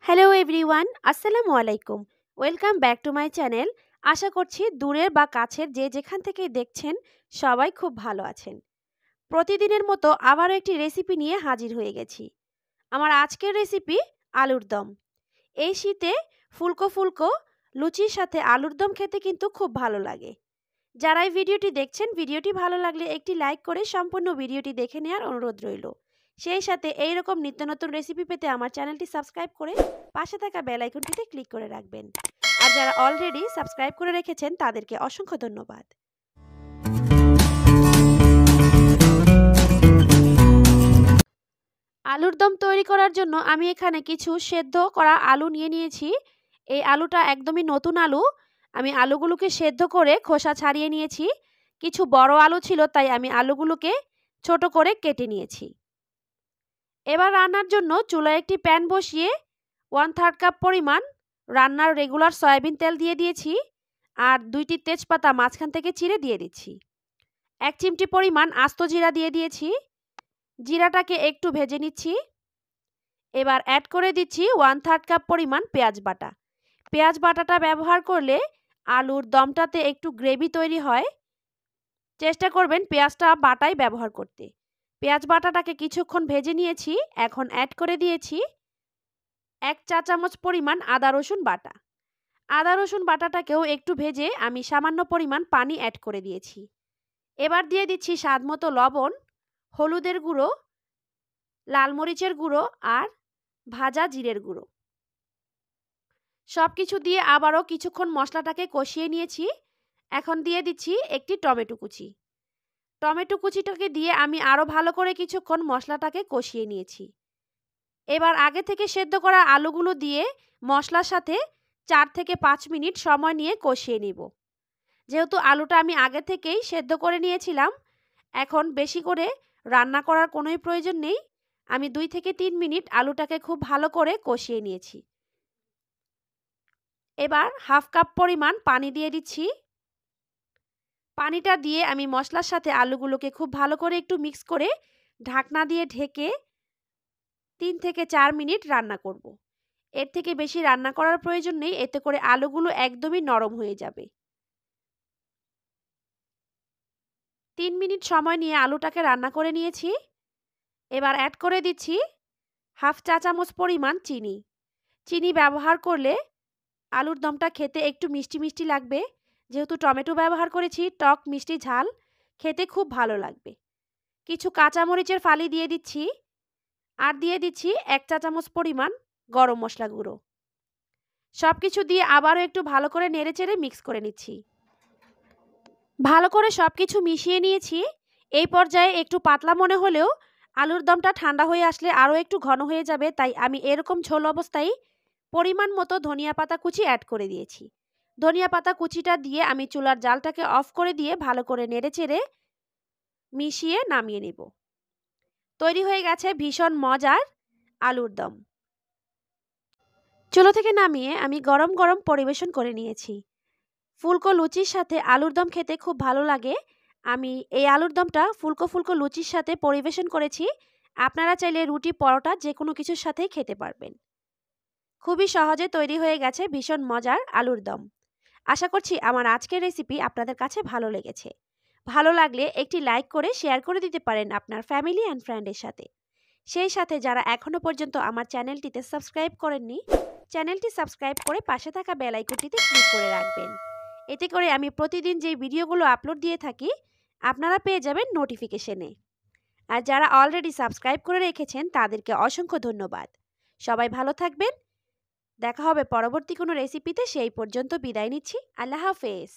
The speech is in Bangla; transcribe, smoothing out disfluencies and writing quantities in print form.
হ্যালো এভরিওয়ান, আসসালামু আলাইকুম। Welcome back to my channel. আশা করছি দূরের বা কাছের যে যেখান থেকেই দেখছেন সবাই খুব ভালো আছেন। প্রতিদিনের মতো আবারও একটি রেসিপি নিয়ে হাজির হয়ে গেছি। আমার আজকের রেসিপি আলুর দম। এই শীতে ফুলকো ফুলকো লুচির সাথে আলুর দম খেতে কিন্তু খুব ভালো লাগে। যারা এই ভিডিওটি দেখছেন, ভিডিওটি ভালো লাগলে একটি লাইক করে সম্পূর্ণ ভিডিওটি দেখে নেওয়ার অনুরোধ রইল। সেই সাথে এইরকম নিত্য নতুন রেসিপি পেতে আমার চ্যানেলটি সাবস্ক্রাইব করে পাশে থাকা বেল আইকনটিতে ক্লিক করে রাখবেন। আর যারা অলরেডি সাবস্ক্রাইব করে রেখেছেন তাদেরকে অসংখ্য ধন্যবাদ। আলুর দম তৈরি করার জন্য আমি এখানে কিছু সেদ্ধ করা আলু নিয়ে নিয়েছি। এই আলুটা একদমই নতুন আলু। আমি আলুগুলোকে সেদ্ধ করে খোসা ছাড়িয়ে নিয়েছি। কিছু বড় আলু ছিল তাই আমি আলুগুলোকে ছোট করে কেটে নিয়েছি। এবার রান্নার জন্য চুলায় একটি প্যান বসিয়ে 1/3 কাপ পরিমাণ রান্নার রেগুলার সয়াবিন তেল দিয়ে দিয়েছি। আর 2টি তেজপাতা মাঝখান থেকে চিড়ে দিয়ে দিচ্ছি। 1 চিমটি পরিমাণ আস্ত জিরা দিয়ে দিয়েছি। জিরাটাকে একটু ভেজে নিচ্ছি। এবার অ্যাড করে দিচ্ছি 1/3 কাপ পরিমাণ পেঁয়াজ বাটা। পেঁয়াজ বাটাটা ব্যবহার করলে আলুর দমটাতে একটু গ্রেভি তৈরি হয়। চেষ্টা করবেন পেঁয়াজটা বাটাই ব্যবহার করতে। পেঁয়াজ বাটাটাকে কিছুক্ষণ ভেজে নিয়েছি। এখন অ্যাড করে দিয়েছি 1 চা চামচ পরিমাণ আদা রসুন বাটা। আদা রসুন বাটাটাকেও একটু ভেজে আমি সামান্য পরিমাণ পানি অ্যাড করে দিয়েছি। এবার দিয়ে দিচ্ছি স্বাদমতো লবণ, হলুদের গুঁড়ো, লাল মরিচের গুঁড়ো আর ভাজা জিরের গুঁড়ো। সব কিছু দিয়ে আবারও কিছুক্ষণ মশলাটাকে কষিয়ে নিয়েছি। এখন দিয়ে দিচ্ছি একটি টমেটো কুচি। টমেটো কুচিটাকে দিয়ে আমি আরও ভালো করে কিছুক্ষণ মশলাটাকে কষিয়ে নিয়েছি। এবার আগে থেকে সেদ্ধ করা আলুগুলো দিয়ে মশলার সাথে 4 থেকে 5 মিনিট সময় নিয়ে কষিয়ে নিব। যেহেতু আলুটা আমি আগে থেকেই সেদ্ধ করে নিয়েছিলাম, এখন বেশি করে রান্না করার কোনোই প্রয়োজন নেই। আমি 2 থেকে 3 মিনিট আলুটাকে খুব ভালো করে কষিয়ে নিয়েছি। এবার 1/2 কাপ পরিমাণ পানি দিয়ে দিচ্ছি। পানিটা দিয়ে আমি মশলার সাথে আলুগুলোকে খুব ভালো করে একটু মিক্স করে ঢাকনা দিয়ে ঢেকে 3 থেকে 4 মিনিট রান্না করব। এর থেকে বেশি রান্না করার প্রয়োজন নেই, এতে করে আলুগুলো একদমই নরম হয়ে যাবে। 3 মিনিট সময় নিয়ে আলুটাকে রান্না করে নিয়েছি। এবার অ্যাড করে দিচ্ছি 1/2 চা চামচ পরিমাণ চিনি। চিনি ব্যবহার করলে আলুর দমটা খেতে একটু মিষ্টি মিষ্টি লাগবে। যেহেতু টমেটো ব্যবহার করেছি, টক মিষ্টি ঝাল খেতে খুব ভালো লাগবে। কিছু কাঁচামরিচের ফালি দিয়ে দিচ্ছি। আর দিয়ে দিচ্ছি 1 চা চামচ পরিমাণ গরম মশলা গুঁড়ো। সব কিছু দিয়ে আবারও একটু ভালো করে নেড়েচেড়ে মিক্স করে নিচ্ছি। ভালো করে সব কিছু মিশিয়ে নিয়েছি। এই পর্যায়ে একটু পাতলা মনে হলেও আলুর দমটা ঠান্ডা হয়ে আসলে আরও একটু ঘন হয়ে যাবে, তাই আমি এরকম ঝোল অবস্থায় পরিমাণ মতো ধনিয়া পাতা কুচি অ্যাড করে দিয়েছি। ধনিয়া পাতা কুচিটা দিয়ে আমি চুলার জালটাকে অফ করে দিয়ে ভালো করে নেড়েচেড়ে মিশিয়ে নামিয়ে নেব। তৈরি হয়ে গেছে ভীষণ মজার আলুর দম। চুলা থেকে নামিয়ে আমি গরম গরম পরিবেশন করে নিয়েছি। ফুলকো লুচির সাথে আলুর দম খেতে খুব ভালো লাগে। আমি এই আলুর দমটা ফুলকো ফুলকো লুচির সাথে পরিবেশন করেছি। আপনারা চাইলে রুটি, পরোটা যে কোনো কিছুর সাথেই খেতে পারবেন। খুবই সহজে তৈরি হয়ে গেছে ভীষণ মজার আলুর দম। আশা করছি আমার আজকের রেসিপি আপনাদের কাছে ভালো লেগেছে। ভালো লাগলে একটি লাইক করে শেয়ার করে দিতে পারেন আপনার ফ্যামিলি অ্যান্ড ফ্রেন্ডের সাথে। সেই সাথে যারা এখনও পর্যন্ত আমার চ্যানেলটিতে সাবস্ক্রাইব করেননি, চ্যানেলটি সাবস্ক্রাইব করে পাশে থাকা বেল আইকনটিতে ক্লিক করে রাখবেন। এতে করে আমি প্রতিদিন যে ভিডিওগুলো আপলোড দিয়ে থাকি আপনারা পেয়ে যাবেন নোটিফিকেশনে। আর যারা অলরেডি সাবস্ক্রাইব করে রেখেছেন তাদেরকে অসংখ্য ধন্যবাদ। সবাই ভালো থাকবেন। দেখা হবে পরবর্তী কোনো রেসিপিতে। সেই পর্যন্ত বিদায় নিচ্ছি। আল্লাহ হাফেজ।